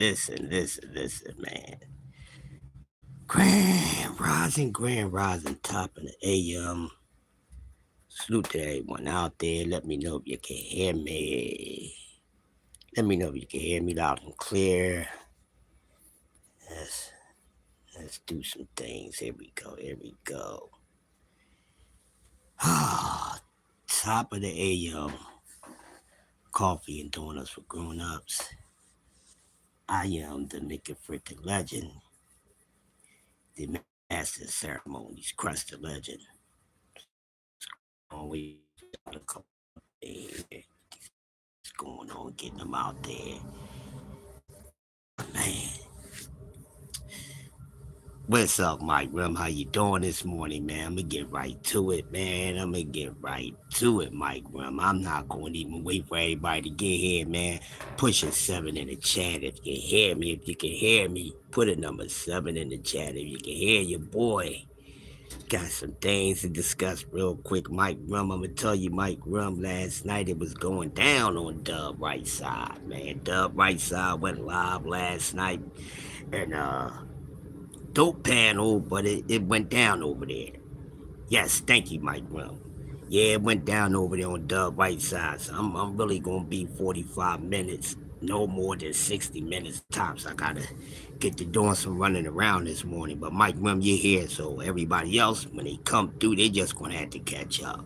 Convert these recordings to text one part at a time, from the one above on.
Listen, man. Grand rising, top of the AM. Salute to everyone out there. Let me know if you can hear me. Let me know if you can hear me loud and clear. Let's let's do some things. Here we go. Here we go. Top of the AM. Coffee and donuts for grown-ups. I am the Nicky freaking legend, the master of ceremonies, Crust the legend. Always got a couple things going on, getting them out there. Man, what's up, Mike Rim? How you doing this morning, man? I'm gonna get right to it, man. I'm gonna get right to it, Mike Rim. I'm not gonna even wait for everybody to get here, man. Pushing 7 in the chat if you hear me. If you can hear me, put a number 7 in the chat if you can hear your boy. Got some things to discuss real quick. Mike Rum, I'm gonna tell you, Mike Rum, last night it was going down on Dub Right Side, man. Dub Right Side went live last night, and dope panel, but it went down over there. Yes, thank you, Mike Rum. Yeah, it went down over there on Dub Right Side. So I'm really gonna be 45 minutes, no more than 60 minutes tops. I gotta get to doing some running around this morning. But Mike Rim, you're here, so everybody else, when they come through, they just gonna have to catch up.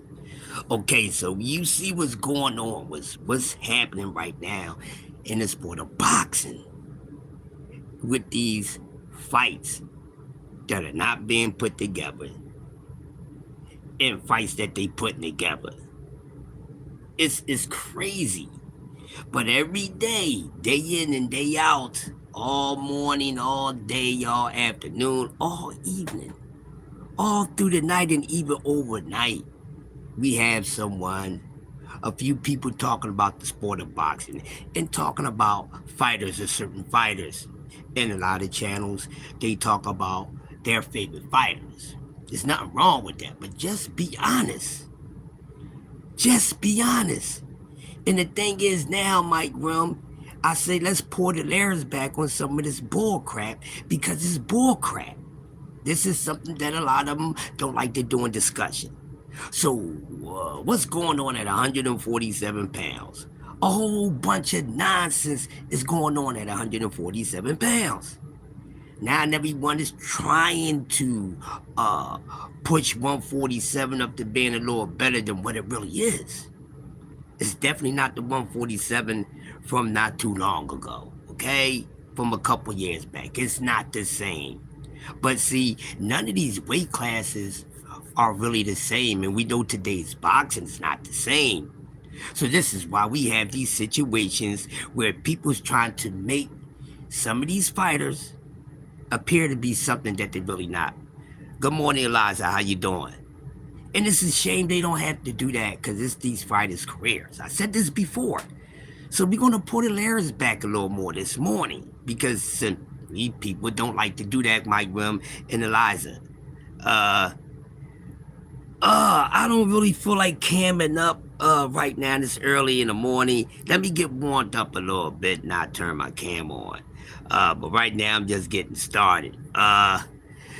Okay, so you see what's going on, what's happening right now in the sport of boxing with these fights that are not being put together and fights that they putting together. It's crazy. But every day, day in and day out, all morning, all day, all afternoon, all evening, all through the night and even overnight, we have someone, a few people talking about the sport of boxing and talking about fighters or certain fighters. In a lot of channels, they talk about their favorite fighters. There's nothing wrong with that, but just be honest. Just be honest. And the thing is now, Mike Rum, I say let's pour the layers back on some of this bull crap because it's bull crap. This is something that a lot of them don't like to do in discussion. So, what's going on at 147 pounds? A whole bunch of nonsense is going on at 147 pounds. Now everyone is trying to push 147 up to being a little better than what it really is. It's definitely not the 147 from not too long ago, okay? From a couple years back. It's not the same. But see, none of these weight classes are really the same, and we know today's boxing is not the same. So this is why we have these situations where people's trying to make some of these fighters appear to be something that they're really not. Good morning, Eliza. How you doing? And it's a shame they don't have to do that because it's these fighters' careers. I said this before. So we're going to pull the layers back a little more this morning because these people don't like to do that, Mike Rim and Eliza. I don't really feel like camming up right now this early in the morning. Let me get warmed up a little bit and not turn my cam on. But right now I'm just getting started.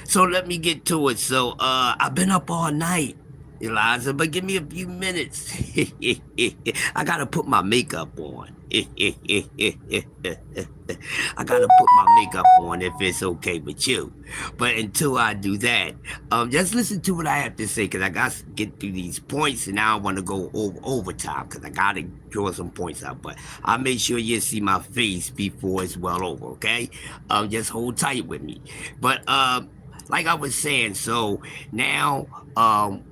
So let me get to it. So I've been up all night, Eliza, but give me a few minutes. I gotta put my makeup on. I gotta put my makeup on if it's okay with you. But until I do that, just listen to what I have to say because I got to get through these points and now I want to go overtime because I gotta draw some points out. But I'll make sure you see my face before it's well over, okay? Just hold tight with me. But like I was saying, so now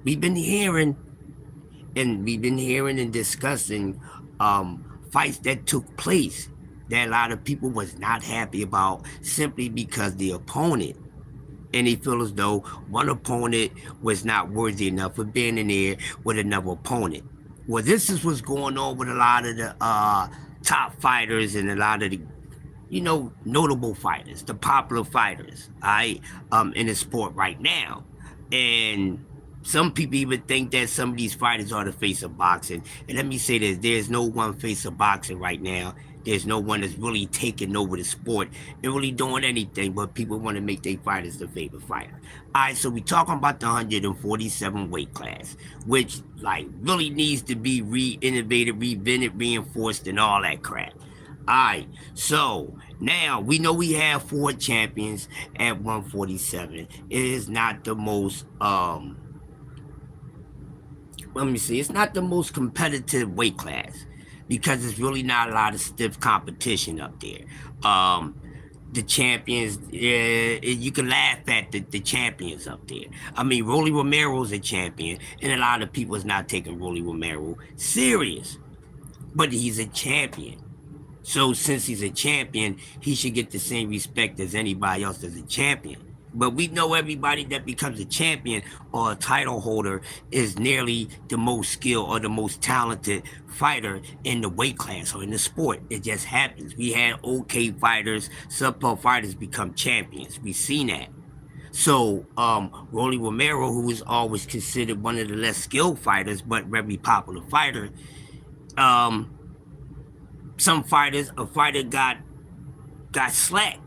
we've been hearing and discussing fights that took place that a lot of people was not happy about simply because the opponent, and they feel as though one opponent was not worthy enough of being in there with another opponent. Well, this is what's going on with a lot of the top fighters and a lot of the notable fighters, the popular fighters, in the sport right now. And some people even think that some of these fighters are the face of boxing. And let me say this, there's no one face of boxing right now. There's no one that's really taking over the sport and really doing anything, but people want to make their fighters the favorite fighter. All right, so we talking about the 147 weight class, which like really needs to be re-innovated, reinvented, reinforced, and all that crap. Alright, so now we know we have 4 champions at 147. It is not the most let me see, it's not the most competitive weight class because it's really not a lot of stiff competition up there. The champions, you can laugh at the champions up there. I mean, Rolly Romero's a champion, and a lot of people is not taking Rolly Romero serious, but he's a champion. So since he's a champion, he should get the same respect as anybody else that's a champion. But we know everybody that becomes a champion or a title holder is nearly the most skilled or the most talented fighter in the weight class or in the sport. It just happens. We had okay fighters, subpar fighters become champions. We've seen that. So, Rolly Romero, who was always considered one of the less skilled fighters, but very popular fighter, some fighters, a fighter got slapped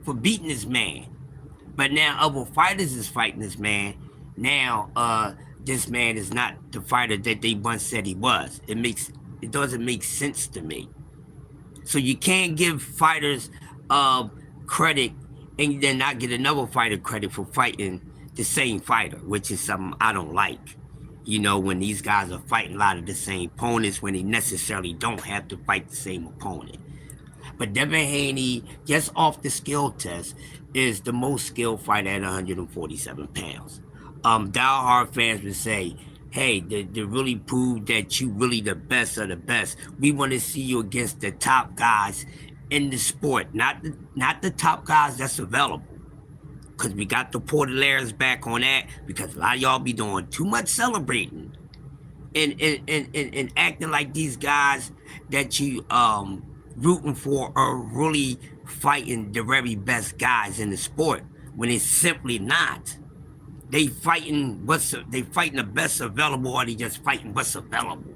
for beating this man. But now other fighters is fighting this man. Now, this man is not the fighter that they once said he was. It doesn't make sense to me. So you can't give fighters credit and then not get another fighter credit for fighting the same fighter, which is something I don't like. You know, when these guys are fighting a lot of the same opponents when they necessarily don't have to fight the same opponent. But Devin Haney, just off the skill test, is the most skilled fighter at 147 pounds. Diehard fans would say, hey, to really prove that you really the best of the best, we want to see you against the top guys in the sport, not the top guys that's available. Because we got the Portaleras back on that, because a lot of y'all be doing too much celebrating and acting like these guys that you rooting for are really fighting the very best guys in the sport, when it's simply not. They fighting the best available, or they just fighting what's available.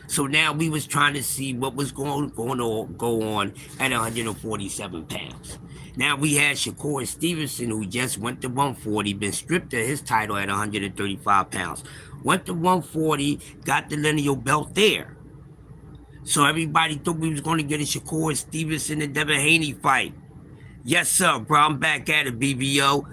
So now we was trying to see what was going to go on at 147 pounds. Now we had Shakur Stevenson, who just went to 140, been stripped of his title at 135 pounds. Went to 140, got the lineal belt there. So everybody thought we was going to get a Shakur Stevenson and Devin Haney fight. Yes, sir, bro, I'm back at it, BBO.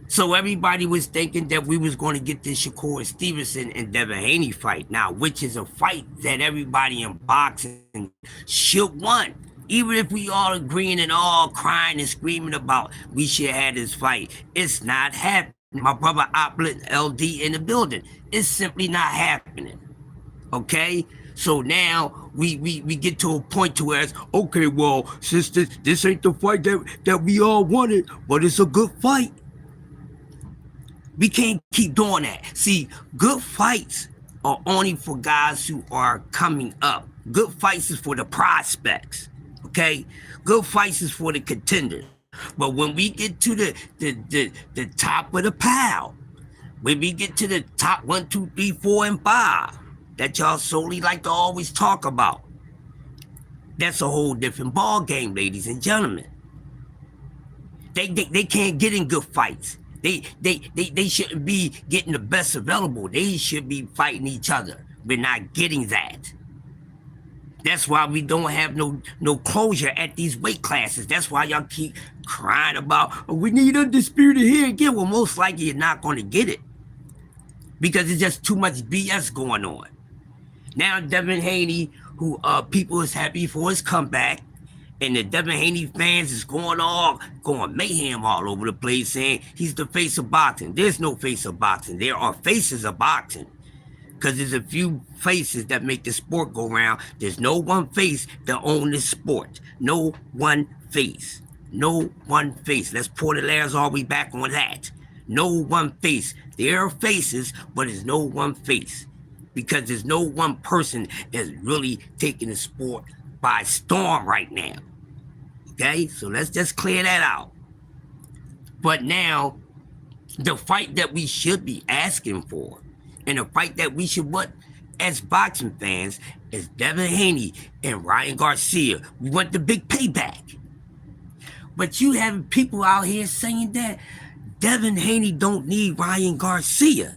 So everybody was thinking that we was going to get this Shakur Stevenson and Devin Haney fight. Now, which is a fight that everybody in boxing should want. Even if we all agreeing and all crying and screaming about we should have this fight. It's not happening. My brother Oplet LD in the building. It's simply not happening. Okay? So now we get to a point to where it's, okay, well, since this ain't the fight that we all wanted, but it's a good fight. We can't keep doing that. See, good fights are only for guys who are coming up. Good fights is for the prospects, okay? Good fights is for the contenders. But when we get to the top of the pile, when we get to the top 1, 2, 3, 4, and 5, that y'all solely like to always talk about, that's a whole different ball game, ladies and gentlemen. They can't get in good fights. They shouldn't be getting the best available. They should be fighting each other. We're not getting that. That's why we don't have no closure at these weight classes. That's why y'all keep crying about, oh, we need undisputed here again. Well, most likely you're not going to get it, because it's just too much BS going on. Now Devin Haney, who people is happy for his comeback, and the Devin Haney fans is going mayhem all over the place, saying he's the face of boxing. There's no face of boxing. There are faces of boxing, because there's a few faces that make the sport go round. There's no one face that owns this sport. No one face. No one face. Let's Portaleras all the way back on that. No one face. There are faces, but there's no one face, because there's no one person that's really taking the sport by storm right now. Okay, so let's just clear that out. But now, the fight that we should be asking for, and the fight that we should want as boxing fans, It's Devin Haney and Ryan Garcia. We want the big payback. But you have people out here saying that Devin Haney don't need Ryan Garcia.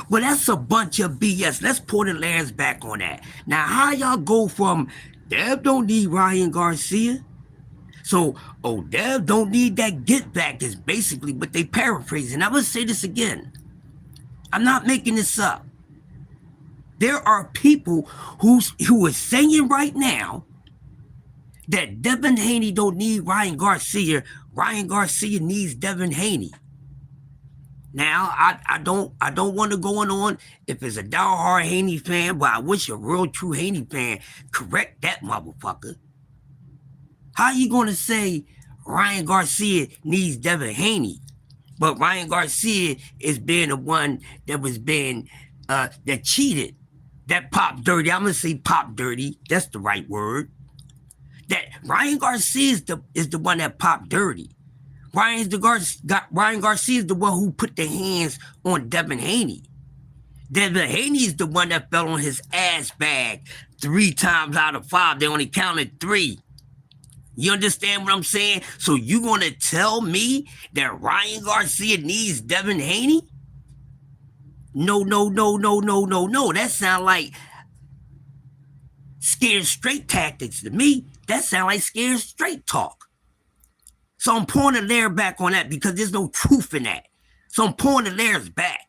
Well, that's a bunch of BS. Let's pull the layers back on that. Now, how y'all go from Dev don't need Ryan Garcia? So, Dev don't need that get back is basically what they paraphrasing. I'm going to say this again. I'm not making this up. There are people who are saying right now that Devin Haney don't need Ryan Garcia. Ryan Garcia needs Devin Haney. Now, I don't want to go on if it's a diehard Haney fan, but I wish a real true Haney fan correct that motherfucker. How you going to say Ryan Garcia needs Devin Haney, but Ryan Garcia is being the one that was being, that cheated, that popped dirty. I'm going to say pop dirty. That's the right word. That Ryan Garcia is the one that popped dirty. Ryan Garcia is the one who put the hands on Devin Haney. Devin Haney is the one that fell on his ass bag 3 times out of 5. They only counted 3. You understand what I'm saying? So you going to tell me that Ryan Garcia needs Devin Haney? No. That sound like scared straight tactics to me. That sound like scared straight talk. So I'm pulling the layer back on that because there's no truth in that. So I'm pulling the layers back.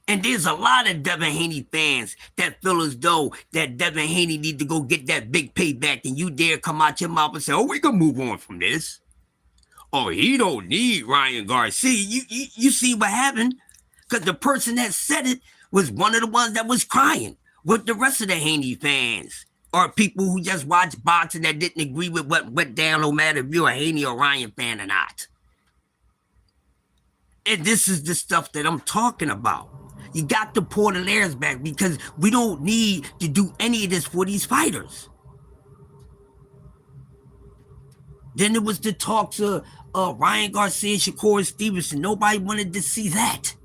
And there's a lot of Devin Haney fans that feel as though that Devin Haney need to go get that big payback, and you dare come out your mouth and say, we can move on from this. He don't need Ryan Garcia. You see what happened? Because the person that said it was one of the ones that was crying with the rest of the Haney fans. Or people who just watch boxing that didn't agree with what went down, no matter if you're a Haney or Ryan fan or not. And this is the stuff that I'm talking about. You got to pull the layers back because we don't need to do any of this for these fighters. Then there was the talks of Ryan Garcia, Shakur Stevenson. Nobody wanted to see that.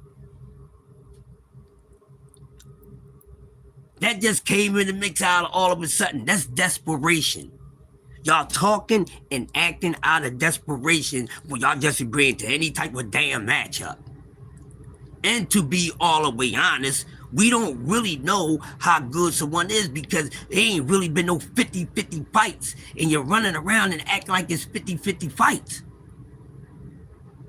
That just came in the mix out all of a sudden. That's desperation. Y'all talking and acting out of desperation when y'all just agreeing to any type of damn matchup. And to be all the way honest, we don't really know how good someone is because there ain't really been no 50-50 fights and you're running around and acting like it's 50-50 fights.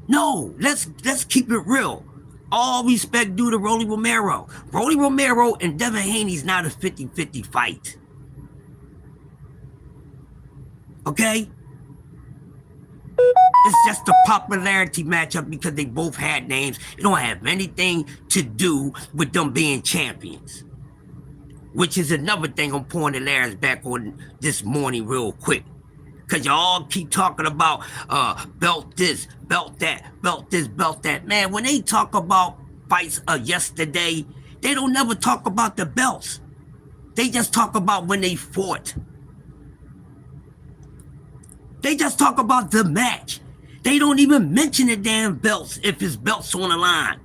No, let's keep it real. All respect due to Rolly Romero. Rolly Romero and Devin Haney's not a 50-50 fight. Okay? It's just a popularity matchup because they both had names. It don't have anything to do with them being champions. Which is another thing I'm pulling the layers back on this morning real quick. Because y'all keep talking about belt this, belt that, belt this, belt that. Man, when they talk about fights yesterday, they don't never talk about the belts. They just talk about when they fought. They just talk about the match. They don't even mention the damn belts if it's belts on the line.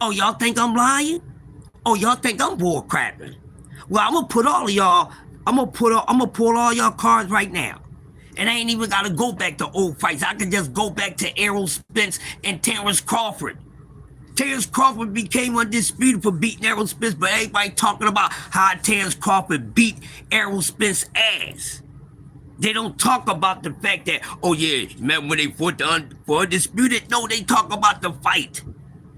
Oh, y'all think I'm lying? Oh, y'all think I'm bull crapping? Well, I'm gonna put all of y'all. I'm gonna pull all y'all cards right now. And I ain't even gotta go back to old fights. I can just go back to Errol Spence and Terrence Crawford. Terrence Crawford became undisputed for beating Errol Spence, but everybody talking about how Terrence Crawford beat Errol Spence's ass. They don't talk about the fact that, remember when they fought for undisputed? No, they talk about the fight.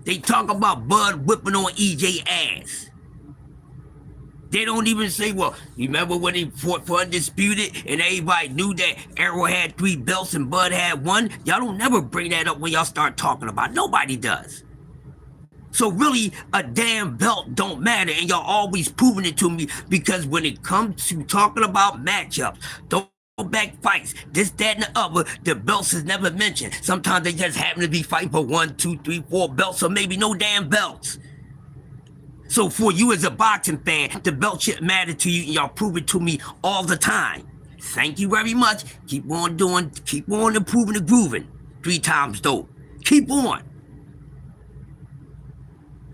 They talk about Bud whipping on EJ ass. They don't even say, remember when they fought for undisputed and everybody knew that Errol had 3 belts and Bud had 1? Y'all don't never bring that up when y'all start talking about it. Nobody does. So really, a damn belt don't matter, and y'all always proving it to me because when it comes to talking about matchups, back fights, this, that, and the other, the belts is never mentioned. Sometimes they just happen to be fighting for 1, 2, 3, 4 belts, or maybe no damn belts. So for you as a boxing fan, the belt shouldn't matter to you, and y'all prove it to me all the time. Thank you very much. Keep on improving and grooving. 3 times dope. Keep on.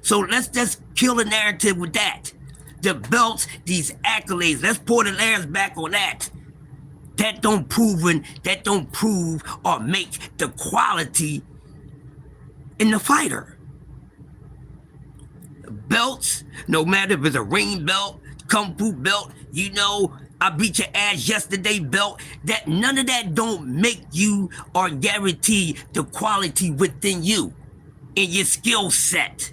So let's just kill the narrative with that. The belts, these accolades, let's pour the layers back on that. That don't prove or make the quality in the fighter. Belts, no matter if it's a ring belt, kung fu belt, you know, I beat your ass yesterday belt, that none of that don't make you or guarantee the quality within you and your skill set.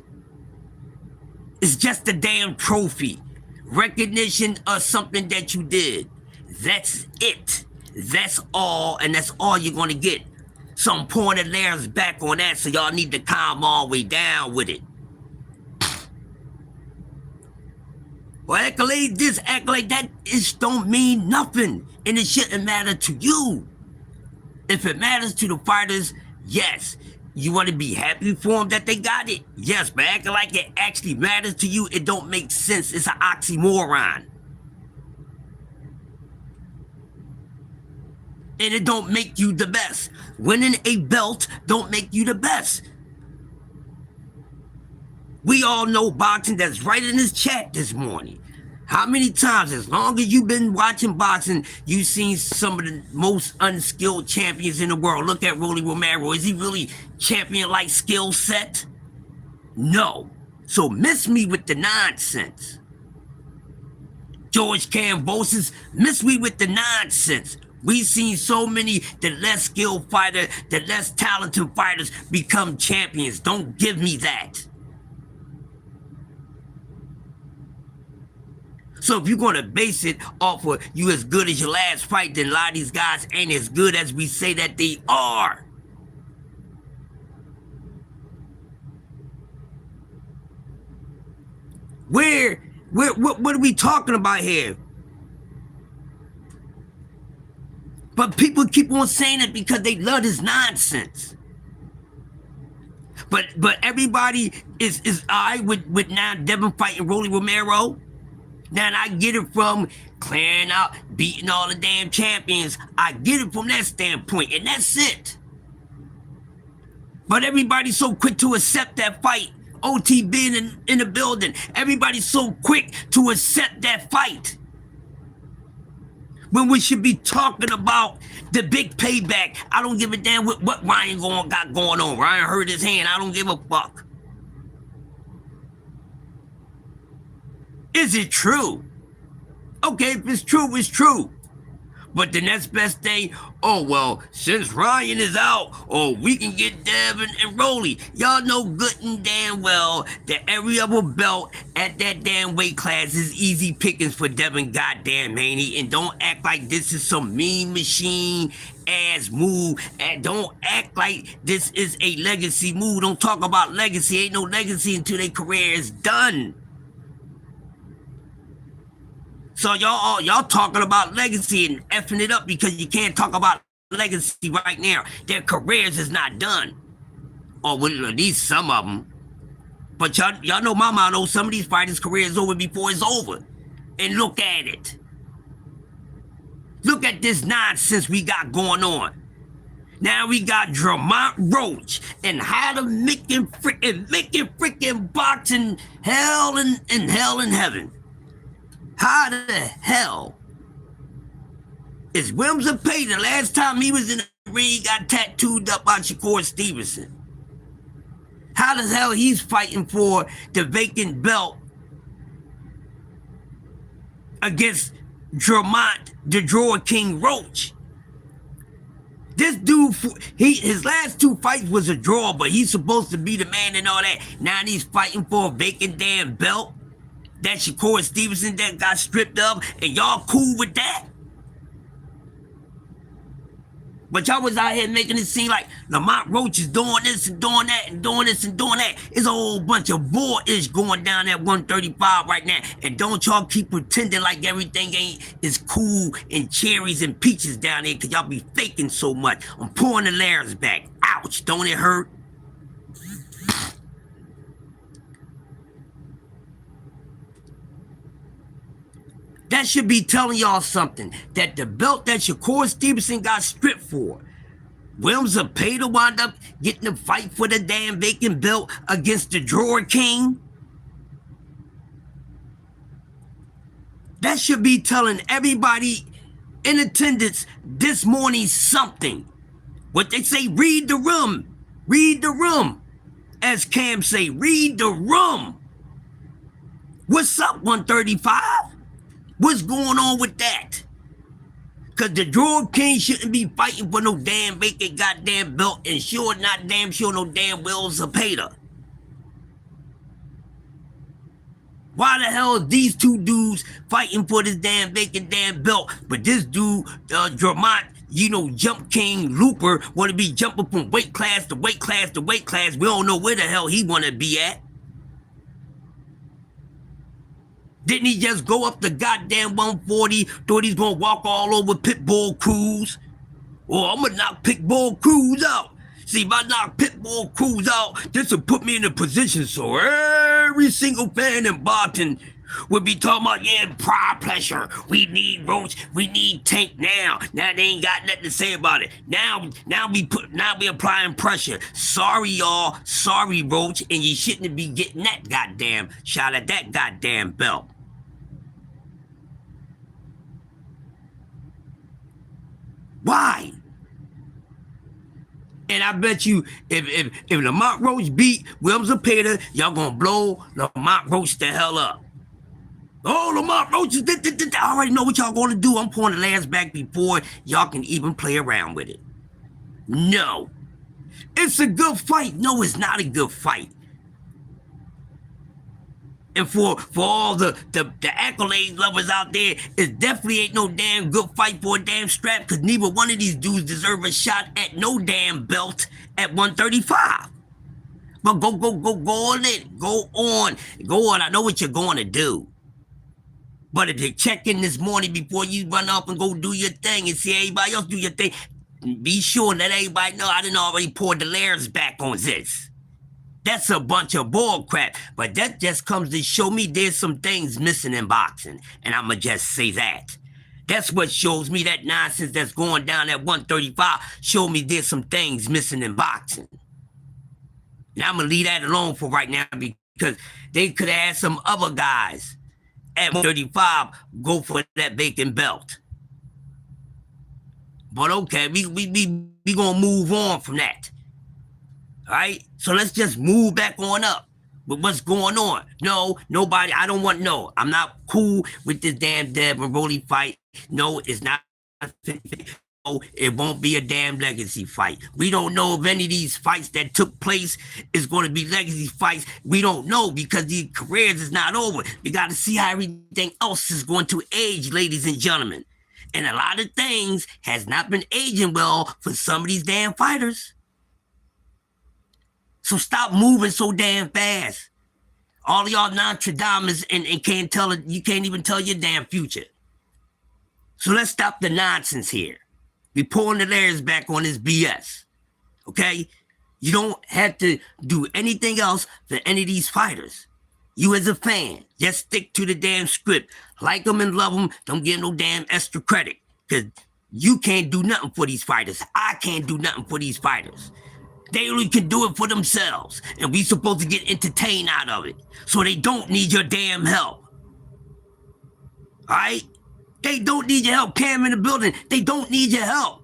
It's just a damn trophy. Recognition of something that you did. That's it. That's all, and that's all you're gonna get. So I'm pouring the layers back on that, so y'all need to calm all the way down with it. Well, accolade this, accolade that, it don't mean nothing. And it shouldn't matter to you. If it matters to the fighters, yes. You want to be happy for them that they got it? Yes, but acting like it actually matters to you, it don't make sense. It's an oxymoron. And it don't make you the best. Winning a belt don't make you the best. We all know boxing, that's right in this chat this morning. How many times, as long as you've been watching boxing, you've seen some of the most unskilled champions in the world. Look at Rolly Romero. Is he really champion-like skill set? No. So miss me with the nonsense. George Kambosos, miss me with the nonsense. We've seen so many, the less skilled fighter, the less talented fighters become champions. Don't give me that. So if you're going to base it off of you as good as your last fight, then a lot of these guys ain't as good as we say that they are. What are we talking about here? But people keep on saying it because they love this nonsense. But everybody is all right with now Devin fighting Rolly Romero. Now I get it from clearing out, beating all the damn champions. I get it from that standpoint, and that's it. But everybody's so quick to accept that fight. OT being in the building. Everybody's so quick to accept that fight. When we should be talking about the big payback. I don't give a damn what Ryan got going on. Ryan hurt his hand. I don't give a fuck. Is it true? Okay, if it's true, it's true. But the next best thing, oh, well, since Ryan is out, oh, we can get Devin and Rolly. Y'all know good and damn well that every other belt at that damn weight class is easy pickings for Devin goddamn Haney. And don't act like this is some mean machine ass move. And don't act like this is a legacy move. Don't talk about legacy. Ain't no legacy until their career is done. So y'all talking about legacy and effing it up because you can't talk about legacy right now. Their careers is not done. Or well, at least some of them. But y'all know my motto, some of these fighters' careers is over before it's over. And look at it. Look at this nonsense we got going on. Now we got Dramont Roach and how to making freaking boxing hell and hell in heaven. How the hell is Williams Pay the last time he was in the ring, he got tattooed up by Shakur Stevenson? How the hell he's fighting for the vacant belt against Dramont, the Drawer King Roach? This dude, his last two fights was a draw, but he's supposed to be the man and all that. Now he's fighting for a vacant damn belt. That Shakur Stevenson that got stripped of, and y'all cool with that? But y'all was out here making it seem like Lamont Roach is doing this and doing that and doing this and doing that. It's a whole bunch of bull-ish going down at 135 right now. And don't y'all keep pretending like everything is cool and cherries and peaches down there because y'all be faking so much. I'm pulling the layers back. Ouch, don't it hurt? That should be telling y'all something, that the belt that Shakur Stevenson got stripped for, Williams Pay to wind up getting the fight for the damn vacant belt against the Drawer King. That should be telling everybody in attendance this morning something. What they say, read the room. Read the room. As Cam say, read the room. What's up, 135? What's going on with that? Cause the Drug King shouldn't be fighting for no damn vacant goddamn belt, and sure not damn sure no damn well Zapata. Why the hell is these two dudes fighting for this damn vacant damn belt, but this dude, Dramont, Jump King Looper, want to be jumping from weight class to weight class to weight class? We don't know where the hell he want to be at. Didn't he just go up to goddamn 140, thought he's gonna walk all over Pitbull Cruz? Well, I'm gonna knock Pitbull Cruz out. See, if I knock Pitbull Cruz out, this will put me in a position so every single fan in Boston would be talking about, yeah, pride pressure. We need Roach. We need Tank now. Now they ain't got nothing to say about it. Now we applying pressure. Sorry, y'all. Sorry, Roach. And you shouldn't be getting that goddamn shot at that goddamn belt. Why? And I bet you, if Lamont Roach beat Williams or Peter, y'all gonna blow Lamont Roach the hell up. Oh, Lamont Roach, I already know what y'all gonna do. I'm pulling the last back before y'all can even play around with it. No. It's a good fight. No, it's not a good fight. And for all the accolade lovers out there, it definitely ain't no damn good fight for a damn strap, because neither one of these dudes deserve a shot at no damn belt at 135. But go on it. Go on. I know what you're going to do. But if you check in this morning before you run off and go do your thing and see everybody else do your thing, be sure and let everybody know I done already poured the layers back on this. That's a bunch of bull crap, but that just comes to show me there's some things missing in boxing, and I'ma just say that. That's what shows me that nonsense that's going down at 135, show me there's some things missing in boxing. And I'ma leave that alone for right now, because they could have had some other guys at 135 go for that vacant belt. But okay, we gonna move on from that. All right, so let's just move back on up with what's going on. No, nobody, I don't want, no, I'm not cool with this damn Deb and Rolly fight. No, it's not. No, it won't be a damn legacy fight. We don't know if any of these fights that took place is going to be legacy fights. We don't know, because these careers is not over. We got to see how everything else is going to age, ladies and gentlemen. And a lot of things has not been aging well for some of these damn fighters. So stop moving so damn fast. All of y'all Nostradamus and can't tell it, you can't even tell your damn future. So let's stop the nonsense here. We pulling the layers back on this BS. Okay? You don't have to do anything else for any of these fighters. You as a fan, just stick to the damn script. Like them and love them, don't get no damn extra credit. Because you can't do nothing for these fighters. I can't do nothing for these fighters. They only can do it for themselves, and we supposed to get entertained out of it. So they don't need your damn help. All right? They don't need your help. Cam in the building, they don't need your help.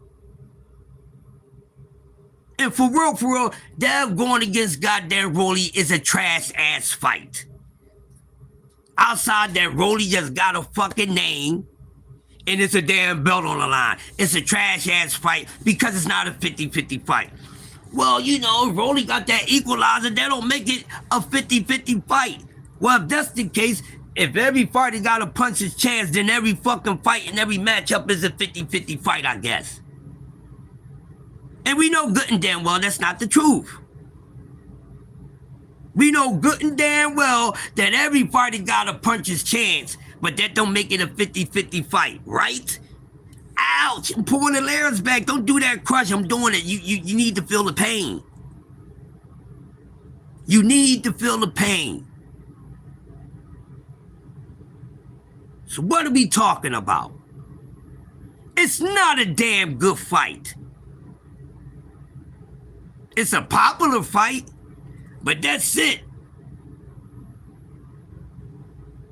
And for real, that going against goddamn Rolly is a trash-ass fight. Outside that, Rolly just got a fucking name, and it's a damn belt on the line. It's a trash-ass fight because it's not a 50-50 fight. Well, Rolly got that equalizer. That don't make it a 50-50 fight. Well, if that's the case, if every fighter got a puncher's chance, then every fucking fight and every matchup is a 50-50 fight, I guess. And we know good and damn well that's not the truth. We know good and damn well that every fighter got a puncher's chance, but that don't make it a 50-50 fight, right? Ouch! I'm pulling the layers back. Don't do that, Crush. I'm doing it. You need to feel the pain. You need to feel the pain. So what are we talking about? It's not a damn good fight. It's a popular fight, but that's it.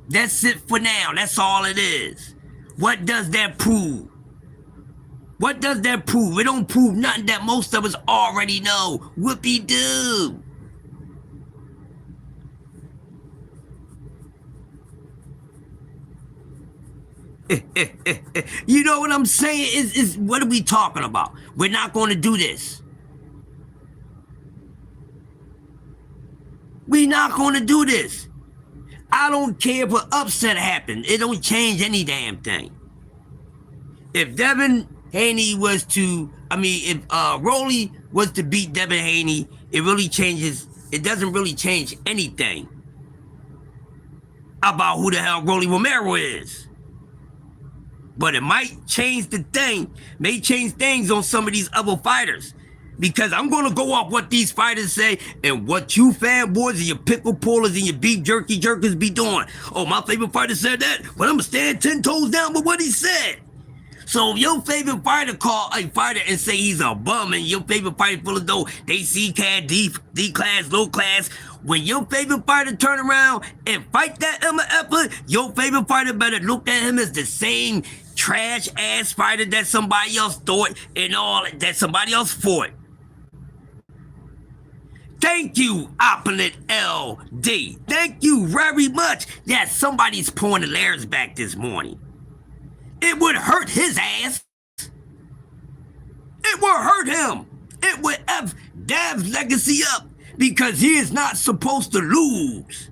That's it for now. That's all it is. What does that prove? What does that prove? It don't prove nothing that most of us already know. Whoopie-doo. You know what I'm saying? Is what are we talking about? We're not going to do this. We're not going to do this. I don't care if an upset happened. It don't change any damn thing. If Devin Haney was to, if Rolly was to beat Devin Haney, it really changes. It doesn't really change anything about who the hell Rolly Romero is. But it might change may change things on some of these other fighters. Because I'm going to go off what these fighters say and what you fanboys and your pickle pullers and your beef jerky jerkers be doing. Oh, my favorite fighter said that? Well, I'm going to stand 10 toes down with what he said. So if your favorite fighter call a fighter and say he's a bum and your favorite fighter full of dough, they C-class, D-class, low class, when your favorite fighter turn around and fight that MF, your favorite fighter better look at him as the same trash-ass fighter that somebody else thought and all that somebody else fought. Thank you, Opulent LD. Thank you very much. Yeah, somebody's pulling the layers back this morning. It would hurt his ass. It would hurt him. It would F Dav's legacy up because he is not supposed to lose.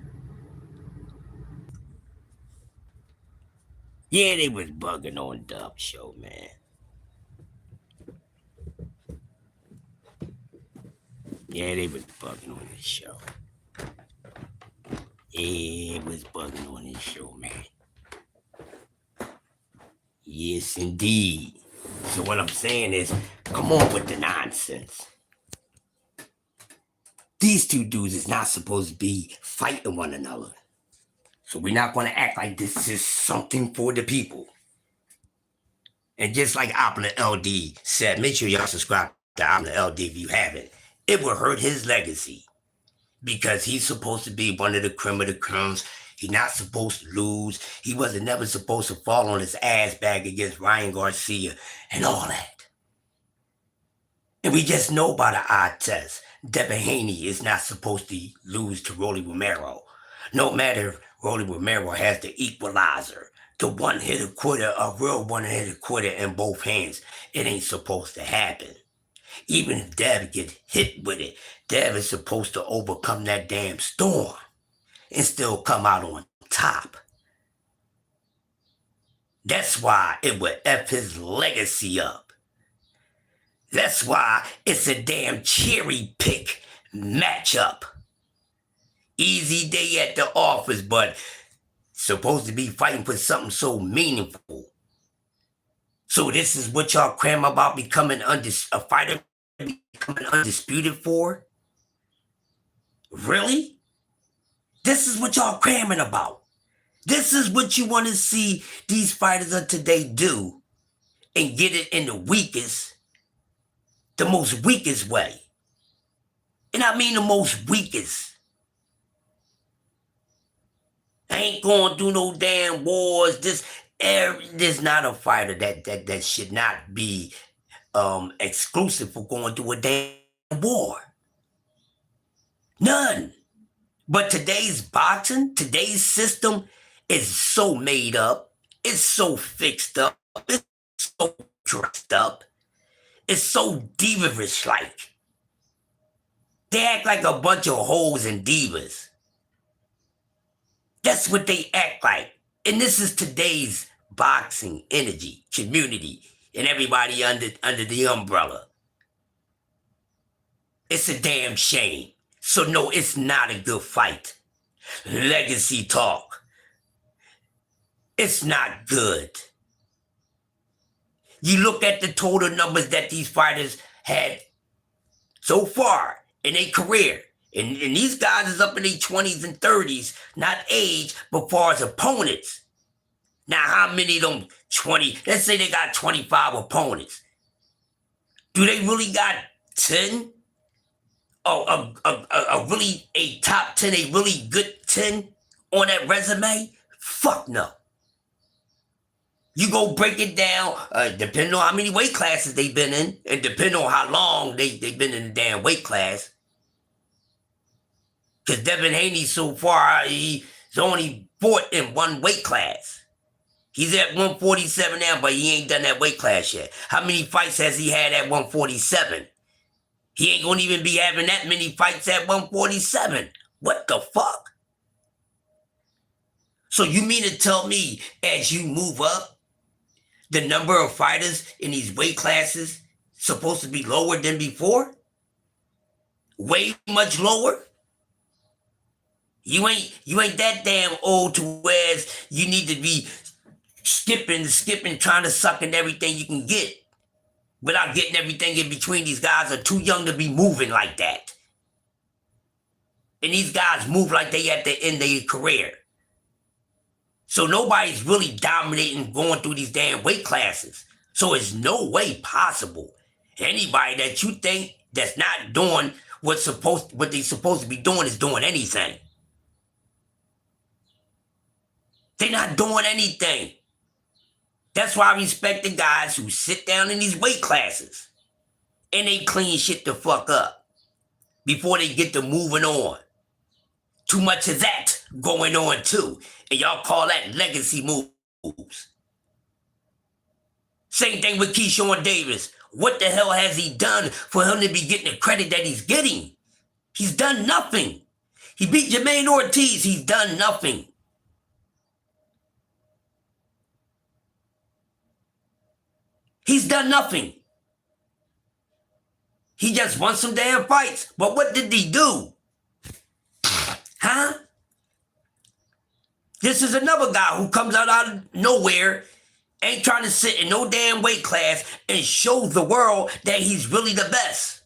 Yeah, they was bugging on Dub Show, man. Yeah, they was bugging on this show. Yeah, it was bugging on this show, man. Yes, indeed. So what I'm saying is, come on with the nonsense. These two dudes is not supposed to be fighting one another. So we're not going to act like this is something for the people. And just like Opulent LD said, make sure y'all subscribe to Opulent LD if you haven't. It will hurt his legacy because he's supposed to be one of the creme of the cremes. He's not supposed to lose. He wasn't never supposed to fall on his ass back against Ryan Garcia and all that. And we just know by the eye test, Devin Haney is not supposed to lose to Rolly Romero. No matter if Rolly Romero has the equalizer, the one-hitter quitter, a real one-hitter quitter in both hands, it ain't supposed to happen. Even if Dev gets hit with it, Dev is supposed to overcome that damn storm and still come out on top. That's why it would F his legacy up. That's why it's a damn cherry pick matchup. Easy day at the office, but supposed to be fighting for something so meaningful. So this is what y'all cram about becoming a fighter, becoming undisputed for? Really? This is what y'all cramming about. This is what you want to see these fighters of today do and get it in the most weakest way. And I mean the most weakest. I ain't going to do no damn wars. There's not a fighter that should not be exclusive for going through a damn war. None. But today's boxing, today's system is so made up. It's so fixed up. It's so dressed up. It's so diva-ish-like. They act like a bunch of hoes and divas. That's what they act like. And this is today's boxing energy, community, and everybody under the umbrella. It's a damn shame. So no, it's not a good fight. Legacy talk. It's not good. You look at the total numbers that these fighters had so far in their career. And these guys is up in their 20s and 30s, not age, but far as opponents. Now, how many of them 20, let's say they got 25 opponents. Do they really got 10? A top 10, a really good 10 on that resume Fuck no. You go break it down, depending on how many weight classes they've been in, and depending on how long they've been in the damn weight class. Because Devin Haney, so far, he's only fought in one weight class. He's at 147 now, but he ain't done that weight class yet. How many fights has he had at 147? He ain't gonna even be having that many fights at 147. What the fuck? So you mean to tell me as you move up, the number of fighters in these weight classes supposed to be lower than before? Way much lower? You ain't that damn old to where you need to be skipping, trying to suck in everything you can get without getting everything in between. These guys are too young to be moving like that. And these guys move like they at the end of their career. So nobody's really dominating going through these damn weight classes. So it's no way possible anybody that you think that's not doing what they supposed to be doing is doing anything. They're not doing anything. That's why I respect the guys who sit down in these weight classes and they clean shit the fuck up before they get to moving on. Too much of that going on too. And y'all call that legacy moves. Same thing with Keyshawn Davis. What the hell has he done for him to be getting the credit that he's getting? He's done nothing. He beat Jermaine Ortiz. He's done nothing. He's done nothing. He just won some damn fights. But what did he do? Huh? This is another guy who comes out of nowhere, ain't trying to sit in no damn weight class and show the world that he's really the best.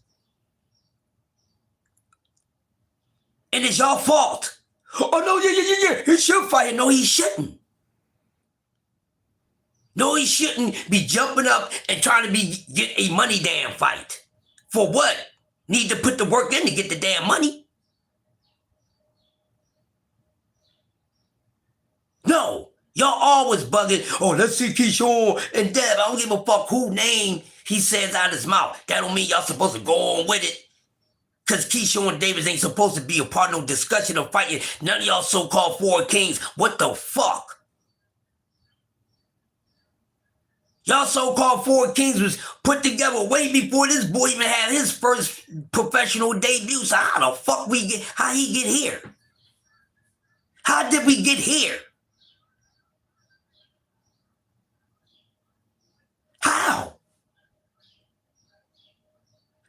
And it's your fault. Oh, no, yeah. He should fight. No, he shouldn't. No, he shouldn't be jumping up and trying to get a money damn fight. For what? Need to put the work in to get the damn money? No, y'all always bugging. Oh, let's see Keyshawn and Dev. I don't give a fuck who name he says out his mouth. That don't mean y'all supposed to go on with it. Because Keyshawn Davis ain't supposed to be a part of no discussion of fighting none of y'all so-called four kings. What the fuck? Y'all so-called four kings was put together way before this boy even had his first professional debut. So how the fuck how he get here? How did we get here? How?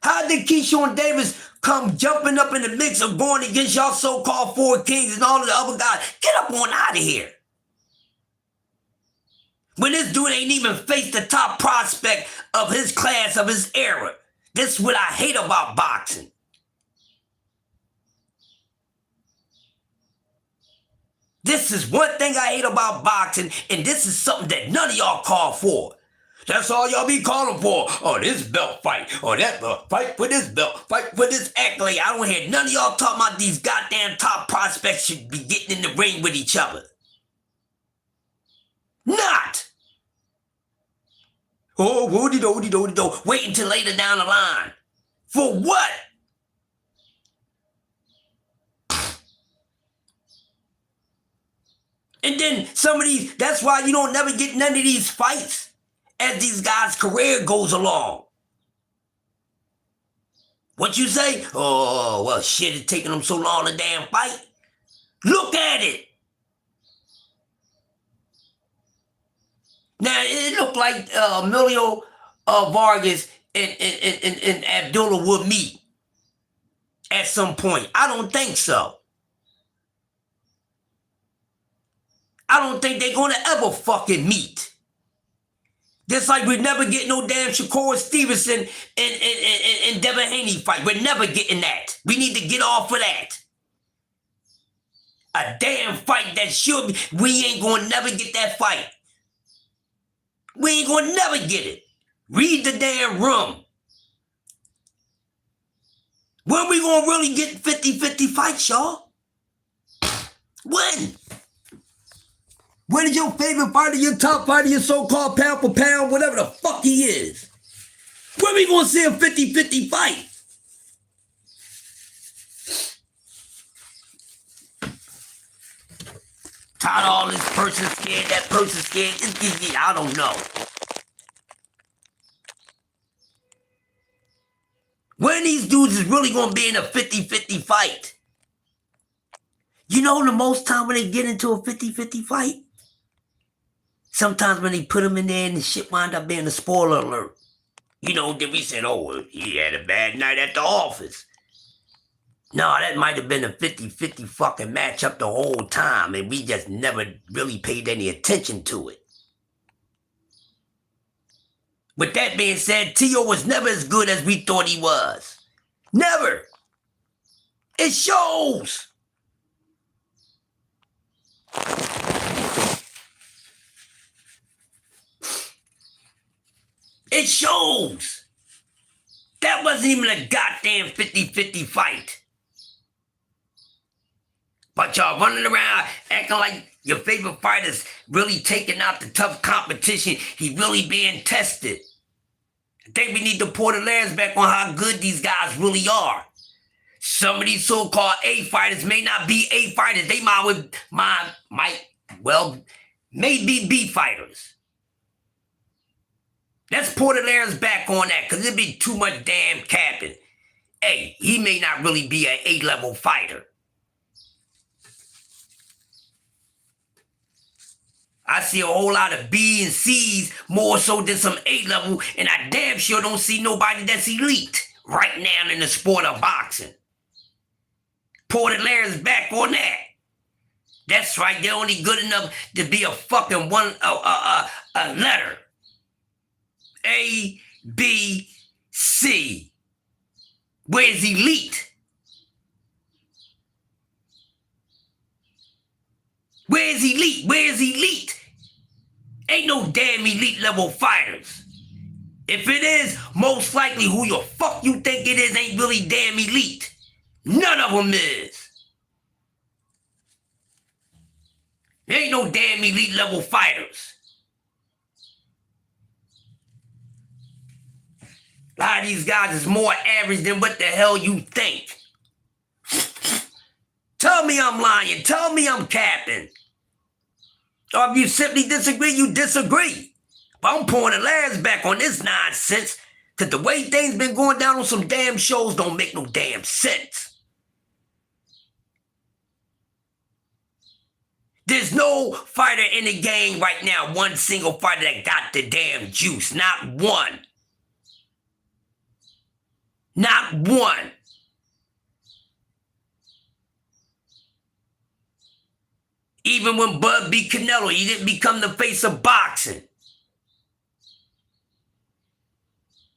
How did Keyshawn Davis come jumping up in the mix of going against y'all so-called four kings and all of the other guys? Get up on out of here. When this dude ain't even faced the top prospect of his class, of his era. This is what I hate about boxing. This is one thing I hate about boxing, and this is something that none of y'all call for. That's all y'all be calling for. Oh, this belt fight. Oh, that fight for this belt. Fight for this accolade. I don't hear none of y'all talking about these goddamn top prospects should be getting in the ring with each other. Not. Oh, woody-do. Wait until later down the line. For what? And then some of these, that's why you don't never get none of these fights as these guys' career goes along. What you say? Oh, well, shit, it's taking them so long to damn fight. Look at it. Now, it looked like Emilio Vargas and Abdullah would meet at some point. I don't think so. I don't think they're going to ever fucking meet. Just like we're never getting no damn Shakur Stevenson and Devin Haney fight. We're never getting that. We need to get off of that. A damn fight that should be. We ain't going to never get that fight. We ain't going to never get it. Read the damn room. When we going to really get 50-50 fights, y'all? When? What is your favorite fighter, your top fighter, your so-called pound for pound, whatever the fuck he is? When we gonna see a 50-50 fight? Tired of all this person scared, that person scared. I don't know. When these dudes is really gonna be in a 50-50 fight? You know the most time when they get into a 50-50 fight? Sometimes when they put them in there and the shit wind up being a spoiler alert. You know, then we said, oh, he had a bad night at the office. No, that might have been a 50-50 fucking matchup the whole time, and we just never really paid any attention to it. With that being said, T.O. was never as good as we thought he was. Never. It shows. It shows. That wasn't even a goddamn 50-50 fight. But y'all running around acting like your favorite fighter's really taking out the tough competition. He really being tested. I think we need to pour the lens back on how good these guys really are. Some of these so-called A fighters may not be A fighters. They may be B fighters. Let's pour the layers back on that, because it'd be too much damn capping. Hey, he may not really be an A-level fighter. I see a whole lot of B and C's more so than some A-level, and I damn sure don't see nobody that's elite right now in the sport of boxing. Pour the layers back on that. That's right, they're only good enough to be a fucking a letter. A, B, C. Where's elite? Where's elite? Where's elite? Ain't no damn elite level fighters. If it is, most likely who your fuck you think it is ain't really damn elite. None of them is. There ain't no damn elite level fighters. A lot of these guys is more average than what the hell you think. Tell me I'm lying. Tell me I'm capping. Or if you simply disagree, you disagree. But I'm pouring the layers back on this nonsense, because the way things been going down on some damn shows don't make no damn sense. There's no fighter in the game right now, one single fighter that got the damn juice. Not one. Not one. Even when Bud beat Canelo, he didn't become the face of boxing.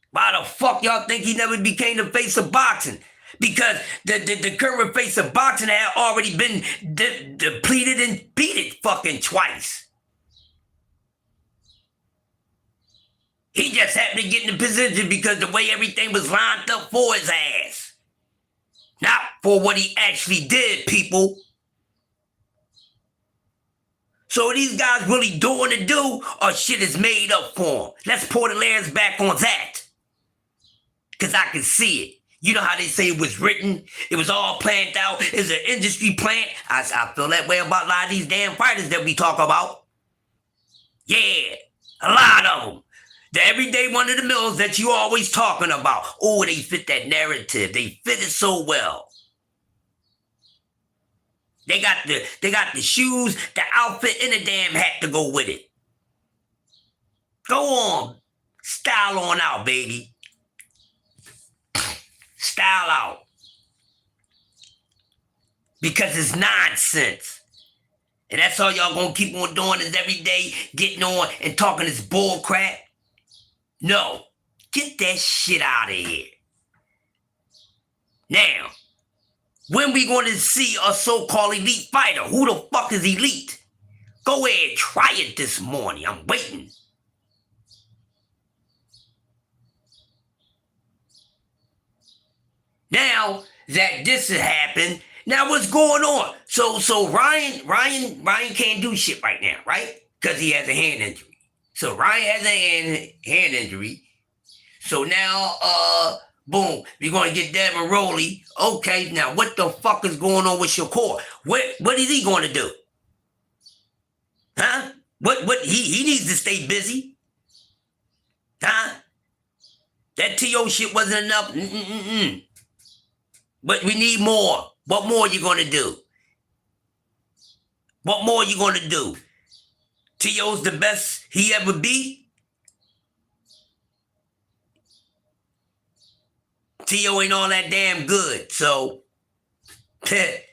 Why the fuck y'all think he never became the face of boxing? Because the current face of boxing had already been depleted and beaten fucking twice. He just happened to get in the position because the way everything was lined up for his ass. Not for what he actually did, people. So these guys really doing the do, or shit is made up for them? Let's pour the layers back on that. Because I can see it. You know how they say it was written? It was all planned out. It's an industry plant. I feel that way about a lot of these damn fighters that we talk about. Yeah, a lot of them. The everyday one of the mills that you always talking about. Oh, they fit that narrative. They fit it so well. They got the shoes, the outfit, and the damn hat to go with it. Go on. Style on out, baby. Style out. Because it's nonsense. And that's all y'all gonna keep on doing is every day getting on and talking this bull crap. No. Get that shit out of here. Now, when we going to see a so-called elite fighter? Who the fuck is elite? Go ahead, try it this morning. I'm waiting. Now that this has happened, now what's going on? So Ryan can't do shit right now, right? Because he has a hand injury. So Ryan has a hand injury. So now, boom, we're gonna get Devin Rowley. Okay, now what the fuck is going on with Shakur? What is he gonna do? Huh? What he needs to stay busy. Huh? That TO shit wasn't enough. But we need more. What more you gonna do? What more you gonna do? T.O.'s the best he ever be? T.O. ain't all that damn good, so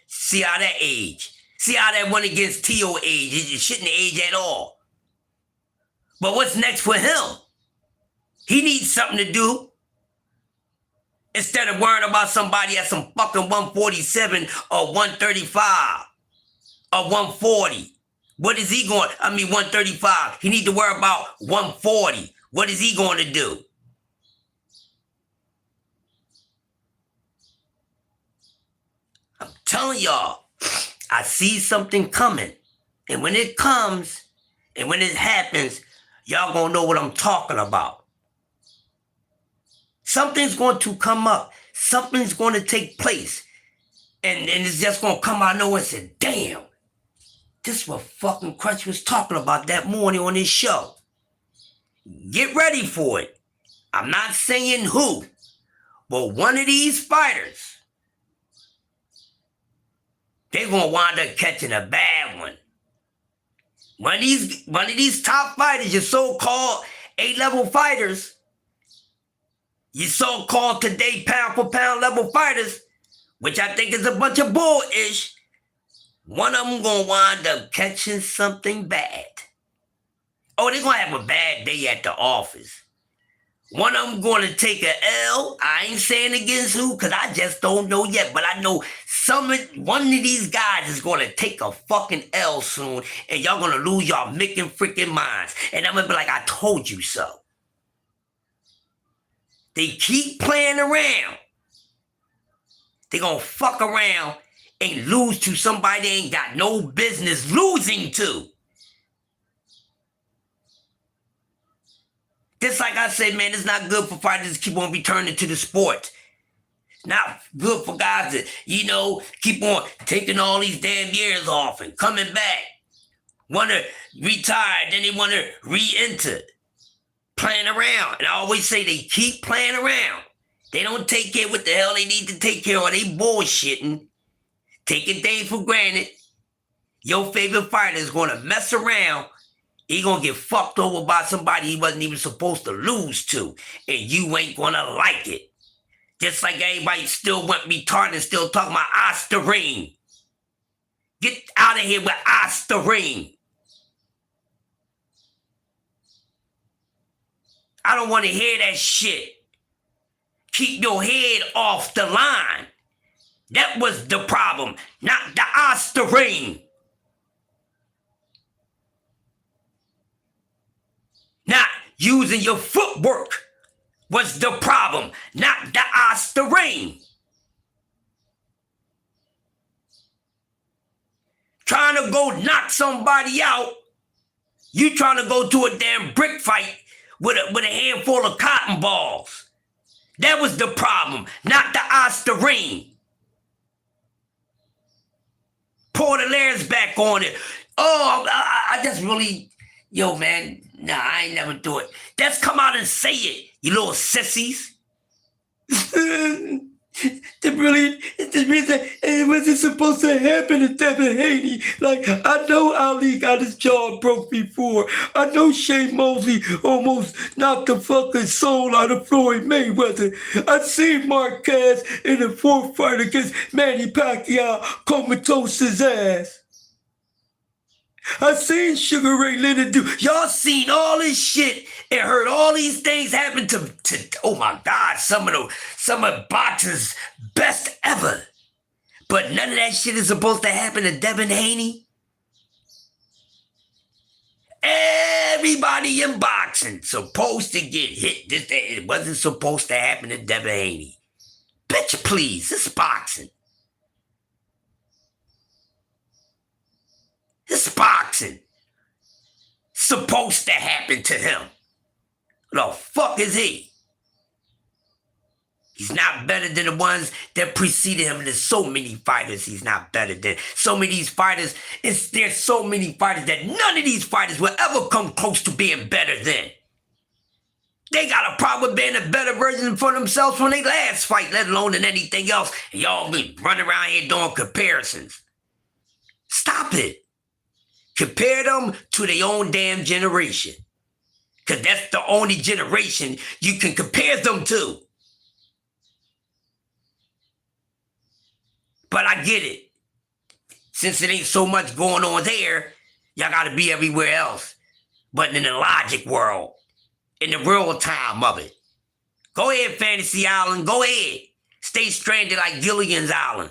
see how that age. See how that went against T.O. age. It shouldn't age at all. But what's next for him? He needs something to do. Instead of worrying about somebody at some fucking 147 or 135 or 140. What is he going? 135. He need to worry about 140. What is he going to do? I'm telling y'all, I see something coming. And when it comes, and when it happens, y'all gonna know what I'm talking about. Something's going to come up. Something's going to take place. And it's just going to come out of nowhere and say, damn, this is what fucking Crush was talking about that morning on his show. Get ready for it. I'm not saying who, but one of these fighters, they're going to wind up catching a bad one. One of these top fighters, your so-called A-level fighters, your so-called today pound-for-pound level fighters, which I think is a bunch of bull-ish, one of them gonna wind up catching something bad. Oh, they're gonna have a bad day at the office. One of them gonna take an L. I ain't saying against who, because I just don't know yet, but I know one of these guys is gonna take a fucking L soon, and y'all gonna lose y'all making freaking minds. And I'm gonna be like, I told you so. They keep playing around. They gonna fuck around and lose to somebody they ain't got no business losing to. Just like I said, man, it's not good for fighters to keep on returning to the sport. It's not good for guys to, keep on taking all these damn years off and coming back. Want to retire, then they want to re-enter. Playing around. And I always say they keep playing around. They don't take care of what the hell they need to take care of. They bullshitting. Taking things for granted. Your favorite fighter is going to mess around. He going to get fucked over by somebody he wasn't even supposed to lose to. And you ain't going to like it. Just like everybody still went retarded and still talking about Osterine. Get out of here with Osterine. I don't want to hear that shit. Keep your head off the line. That was the problem, not the Osterine. Not using your footwork was the problem, not the Osterine. Trying to go knock somebody out. You trying to go to a damn brick fight with a handful of cotton balls. That was the problem, not the Osterine. Portalair's back on it. Oh, I just really, man, nah, I ain't never do it. Just come out and say it, you little sissies. It wasn't supposed to happen to Devin Haney. Like, I know Ali got his jaw broke before. I know Shane Mosley almost knocked the fucking soul out of Floyd Mayweather. I seen Marquez in the fourth fight against Manny Pacquiao comatose his ass. I seen Sugar Ray Leonard do. Y'all seen all this shit and heard all these things happen to oh my God, some of boxing's best ever. But none of that shit is supposed to happen to Devin Haney. Everybody in boxing supposed to get hit. It wasn't supposed to happen to Devin Haney. Bitch, please, it's boxing. It's boxing. Supposed to happen to him. The fuck is he? He's not better than the ones that preceded him. There's so many fighters he's not better than. So many of these fighters, there's so many fighters that none of these fighters will ever come close to being better than. They got a problem with being a better version for themselves from their last fight, let alone than anything else. And y'all be running around here doing comparisons. Stop it. Compare them to their own damn generation. Because that's the only generation you can compare them to. But I get it. Since it ain't so much going on there, y'all got to be everywhere else. But in the logic world, in the real time of it. Go ahead, Fantasy Island. Go ahead. Stay stranded like Gilligan's Island.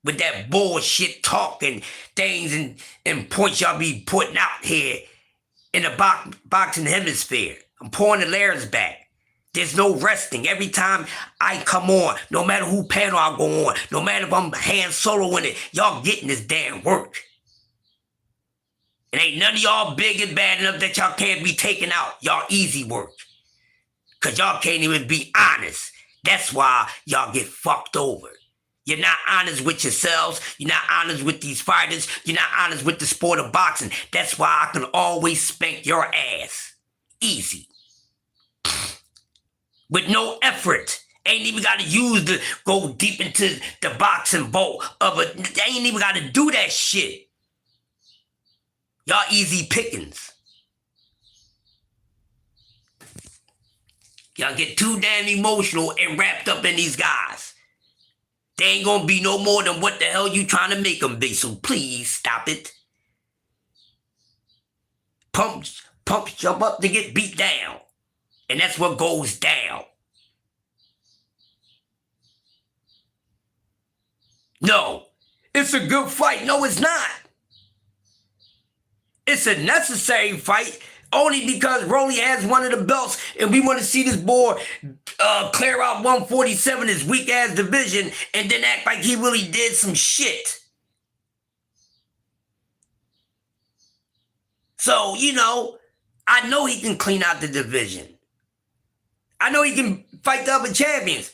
With that bullshit talk and things and points y'all be putting out here in the boxing hemisphere. I'm pouring the layers back. There's no resting. Every time I come on, no matter who panel I go on, no matter if I'm hand soloing it, y'all getting this damn work. And ain't none of y'all big and bad enough that y'all can't be taken out. Y'all easy work. Because y'all can't even be honest. That's why y'all get fucked over. You're not honest with yourselves. You're not honest with these fighters. You're not honest with the sport of boxing. That's why I can always spank your ass. Easy. With no effort. Ain't even got to go deep into the boxing bowl of it. They ain't even got to do that shit. Y'all easy pickings. Y'all get too damn emotional and wrapped up in these guys. They ain't gonna be no more than what the hell you trying to make them be. So please stop it. Pumps jump up to get beat down. And that's what goes down. No, it's a good fight. No, it's not. It's a necessary fight only because Rolly has one of the belts and we want to see this boy clear out 147, his weak-ass division, and then act like he really did some shit. So, I know he can clean out the division. I know he can fight the other champions,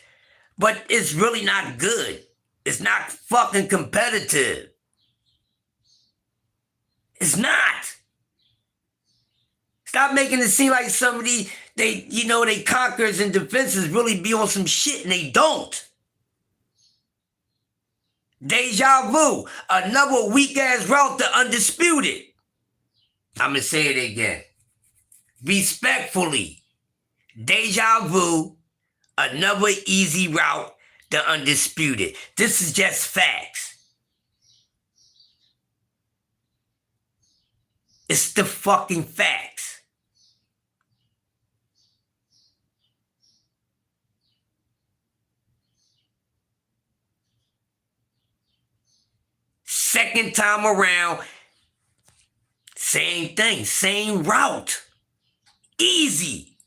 but it's really not good. It's not fucking competitive. It's not. Stop making it seem like somebody, they conquerors and defenses really be on some shit and they don't. Deja vu, another weak-ass route to undisputed. I'm going to say it again. Respectfully, deja vu, another easy route to undisputed. This is just facts. It's the fucking facts. Second time around, same thing, same route. Easy.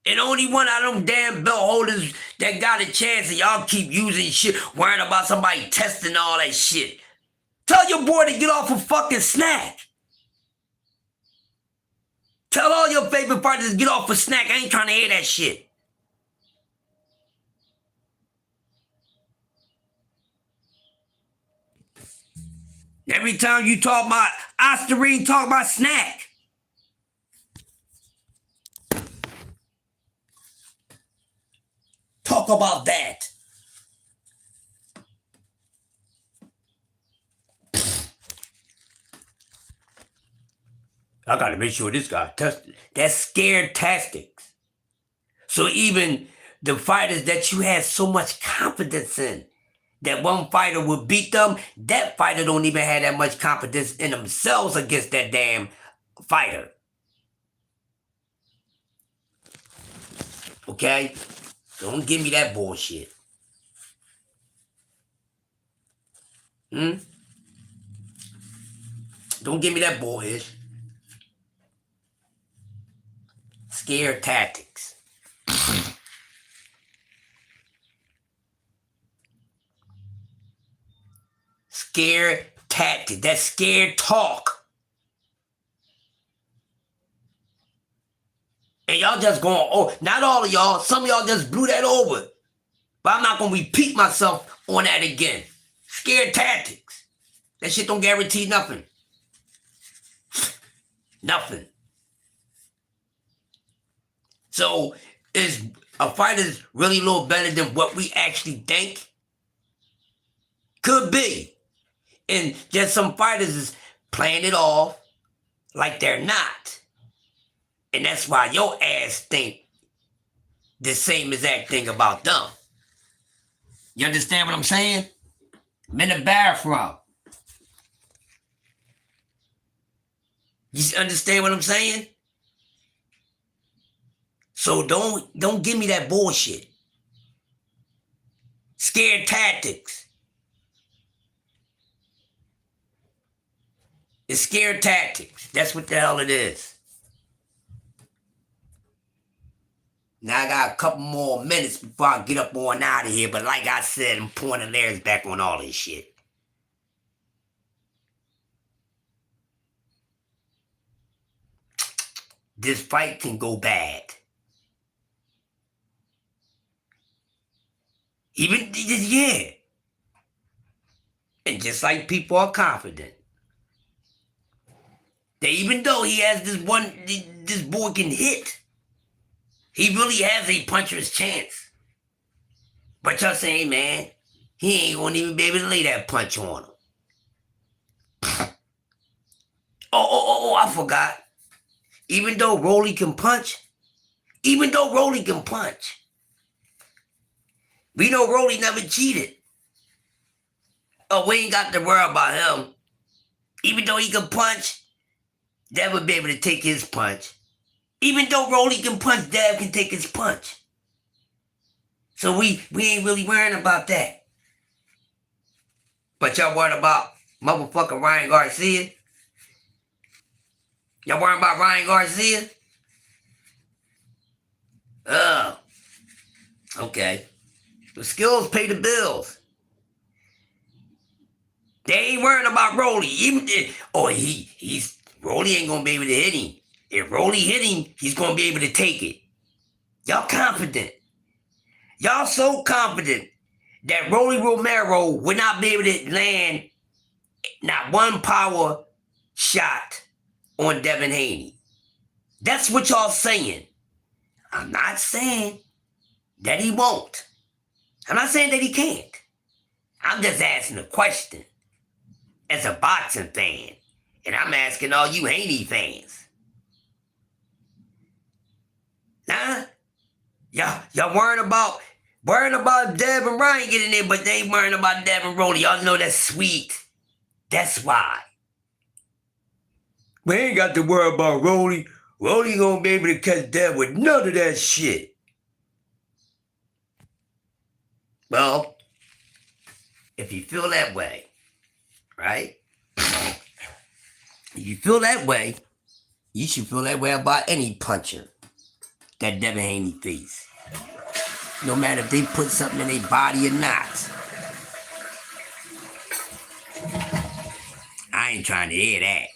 And only one out of them damn belt holders that got a chance, and y'all keep using shit, worrying about somebody testing all that shit. Tell your boy to get off a fucking snack. Tell all your favorite fighters to get off a snack. I ain't trying to hear that shit. Every time you talk about Osterine, talk about snack. Talk about that. I gotta make sure this guy tested. That's scared tactics. So even the fighters that you had so much confidence in, that one fighter would beat them, that fighter don't even have that much confidence in themselves against that damn fighter. Okay? Don't give me that bullshit. Don't give me that bullshit. Scare tactics. scared tactic. That's scared talk. And y'all just going, oh, not all of y'all. Some of y'all just blew that over. But I'm not going to repeat myself on that again. Scared tactics. That shit don't guarantee nothing. Nothing. So, is a fighter's really a little better than what we actually think? Could be. And just some fighters is playing it off like they're not. And that's why your ass think the same exact thing about them. You understand what I'm saying? I'm in the bathroom. You understand what I'm saying? So don't give me that bullshit. Scared tactics. It's scared tactics. That's what the hell it is. Now I got a couple more minutes before I get up on out of here, but like I said, I'm pointing theirs back on all this shit. This fight can go bad. Even, yeah. And just like people are confident. That even though he has this boy can hit, he really has a puncher's chance. But y'all saying, man, he ain't gonna even be able to lay that punch on him. I forgot. Even though Rolly can punch, we know Rolly never cheated. Oh, we ain't got to worry about him. Even though he can punch, Dad would be able to take his punch. Even though Rolly can punch, Dad can take his punch. So we ain't really worrying about that. But y'all worried about motherfucking Ryan Garcia? Y'all worried about Ryan Garcia? Oh. Okay. The skills pay the bills. They ain't worrying about Rolly. Rolly ain't gonna be able to hit him. If Rolly hit him, he's gonna be able to take it. Y'all confident. Y'all so confident that Rolly Romero would not be able to land not one power shot on Devin Haney. That's what y'all saying. I'm not saying that he won't. I'm not saying that he can't. I'm just asking a question as a boxing fan. And I'm asking all you Haney fans. Nah? Y'all worrying about Dev and Ryan getting in, but they ain't worrying about Dev and Rolly. Y'all know that's sweet. That's why. We ain't got to worry about Rolly. Rolly gonna be able to catch Dev with none of that shit. Well, if you feel that way, right? If you feel that way, you should feel that way about any puncher that Devin Haney faces. No matter if they put something in their body or not. I ain't trying to hear that.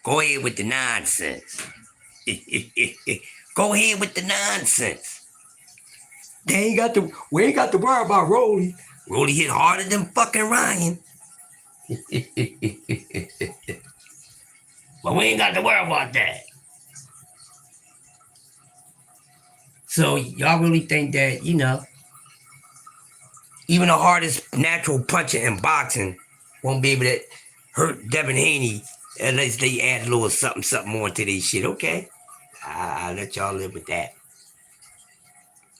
Go ahead with the nonsense. Go ahead with the nonsense. We ain't got to worry about Rolly. Rolly hit harder than fucking Ryan. But we ain't got to worry about that. So y'all really think that, even the hardest natural puncher in boxing won't be able to hurt Devin Haney unless they add a little something more to their shit. Okay. I'll let y'all live with that.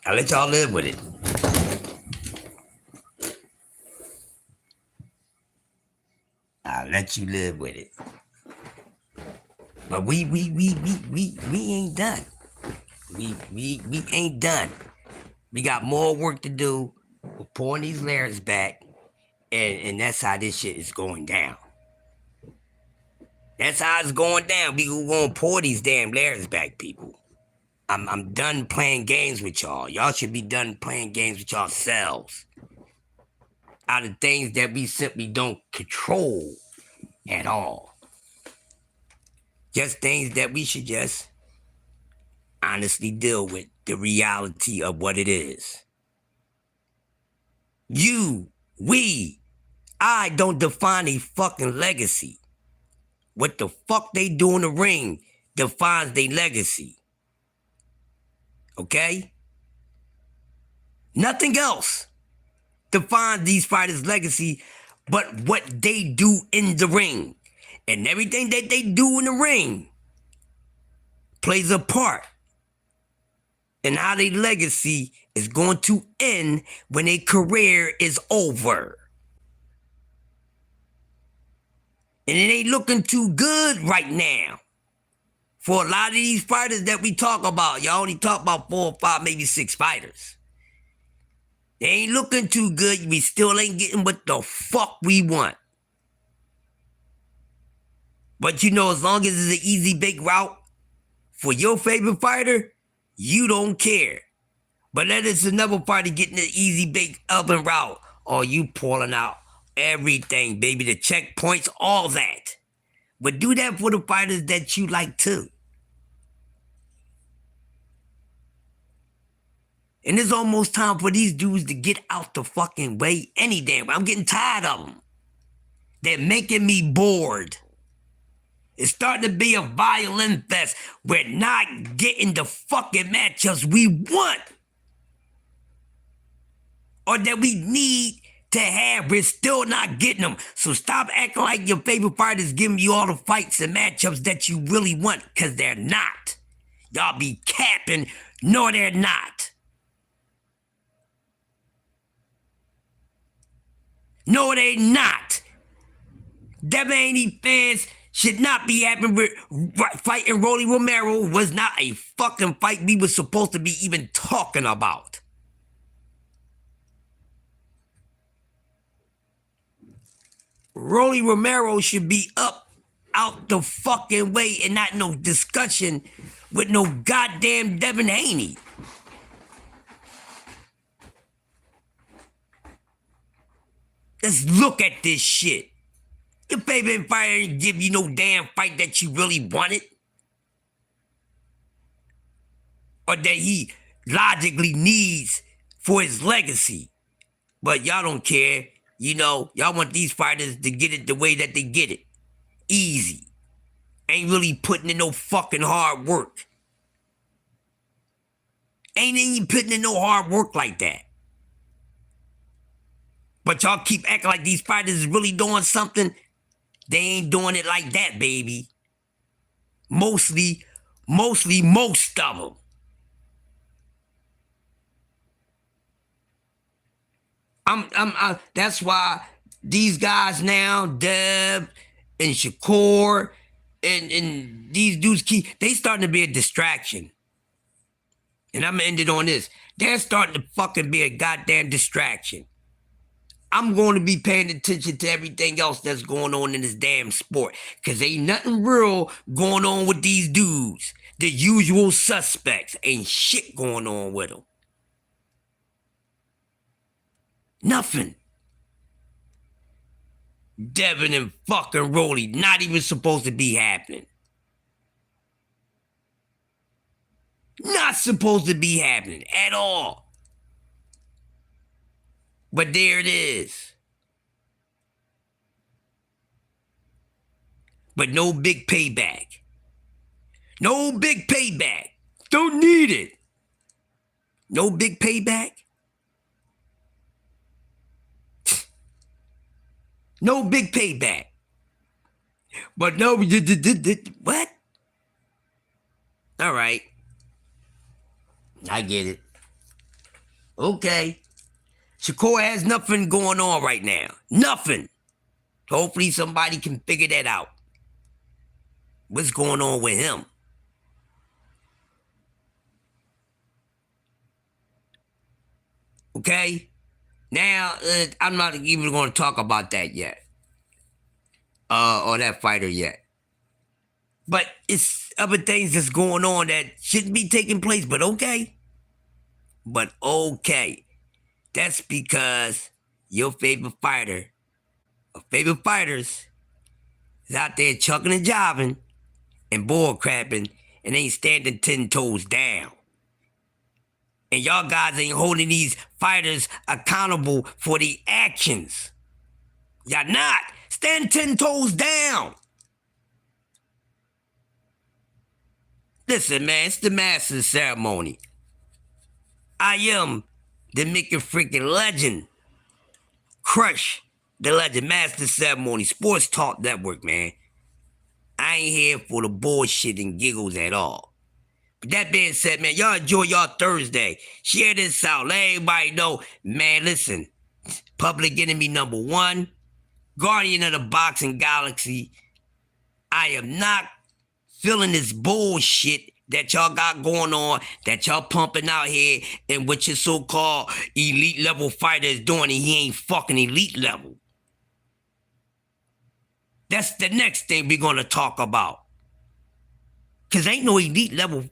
I'll let y'all live with it. I'll let you live with it. But we ain't done. We ain't done. We got more work to do. We're pouring these layers back, and that's how this shit is going down. That's how it's going down. We gonna pour these damn layers back, people. I'm done playing games with y'all. Y'all should be done playing games with yourselves. out of things that we simply don't control at all. Just things that we should just honestly deal with the reality of what it is. You, we, I don't define a fucking legacy. What the fuck they do in the ring defines their legacy. Okay? Nothing else defines these fighters' legacy but what they do in the ring. And everything that they do in the ring plays a part in how their legacy is going to end when their career is over. And it ain't looking too good right now. For a lot of these fighters that we talk about, y'all only talk about 4 or 5, maybe 6 fighters. They ain't looking too good. We still ain't getting what the fuck we want. But you know, as long as it's an easy big route for your favorite fighter, you don't care. But that is another fighter getting an easy big oven route. Or you pulling out everything, baby, the checkpoints, all that. But do that for the fighters that you like too. And it's almost time for these dudes to get out the fucking way any damn way. I'm getting tired of them. They're making me bored. It's starting to be a violin fest. We're not getting the fucking matchups we want. Or that we need to have. We're still not getting them. So stop acting like your favorite fighter's giving you all the fights and matchups that you really want, because they're not. Y'all be capping. No, they're not. No, they not. Devin Haney fans should not be happy with fighting Rolly Romero. Was not a fucking fight we were supposed to be even talking about. Rolly Romero should be up out the fucking way and not no discussion with no goddamn Devin Haney. Let's look at this shit. Your favorite fighter didn't give you no damn fight that you really wanted. Or that he logically needs for his legacy. But y'all don't care. You know, y'all want these fighters to get it the way that they get it. Easy. Ain't really putting in no fucking hard work. Ain't even putting in no hard work like that. But y'all keep acting like these fighters is really doing something. They ain't doing it like that, baby. Mostly most of them. That's why these guys now, Deb and Shakur and these dudes they starting to be a distraction. And I'm gonna end it on this. They're starting to fucking be a goddamn distraction. I'm going to be paying attention to everything else that's going on in this damn sport. Because ain't nothing real going on with these dudes. The usual suspects. Ain't shit going on with them. Nothing. Devin and fucking Rolly not even supposed to be happening. Not supposed to be happening at all. But there it is. But no big payback. No big payback. Don't need it. No big payback. No big payback. But no, what? All right. I get it. Okay. Shakur has nothing going on right now. Nothing. Hopefully somebody can figure that out. What's going on with him? Okay? Now, I'm not even going to talk about that yet. Or that fighter yet. But it's other things that's going on that shouldn't be taking place, but okay. But okay. That's because your favorite fighter or favorite fighters is out there chucking and jiving and bull crapping and ain't standing 10 toes down. And y'all guys ain't holding these fighters accountable for the actions. Y'all not. Stand 10 toes down. Listen, man, it's the master ceremony. I am the Mickey freaking legend. Crush the legend, master ceremony, sports talk network, man. I ain't here for the bullshit and giggles at all. But that being said, man, y'all enjoy y'all Thursday. Share this out. Let everybody know, man, listen. Public enemy number one, guardian of the boxing galaxy. I am not feeling this bullshit that y'all got going on, that y'all pumping out here, and what your so-called elite level fighter is doing, and he ain't fucking elite level. That's the next thing we're gonna talk about. Cause ain't no elite level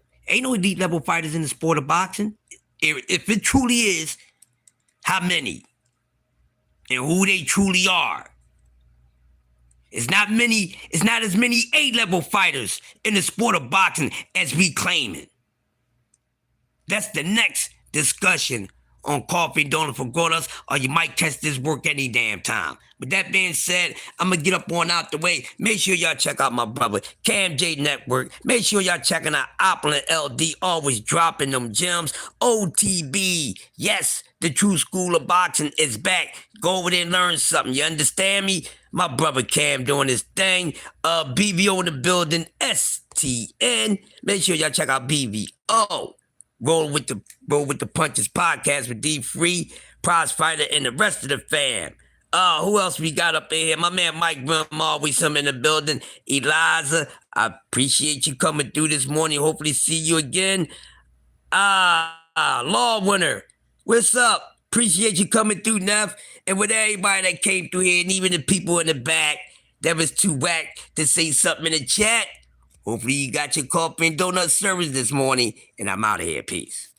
fighters in the sport of boxing. If it truly is, how many? And who they truly are. It's not as many A-level fighters in the sport of boxing as we claiming. That's the next discussion on Coffee Donut for Grown-Ups, or you might catch this work any damn time. With that being said, I'm going to get up on out the way. Make sure y'all check out my brother, Cam J Network. Make sure y'all checking out Opulent LD, always dropping them gems. OTB, yes, the true school of boxing is back. Go over there and learn something. You understand me? My brother Cam doing his thing. BVO in the building, STN. Make sure y'all check out BVO. Roll with the Punches podcast with D Free, Prize Fighter, and the rest of the fam. Who else we got up in here? My man Mike Grimm, always some in the building. Eliza, I appreciate you coming through this morning. Hopefully see you again. Law Winner, what's up? Appreciate you coming through, Neff. And with everybody that came through here, and even the people in the back that was too whack to say something in the chat. Hopefully you got your coffee and donut service this morning, and I'm out of here. Peace.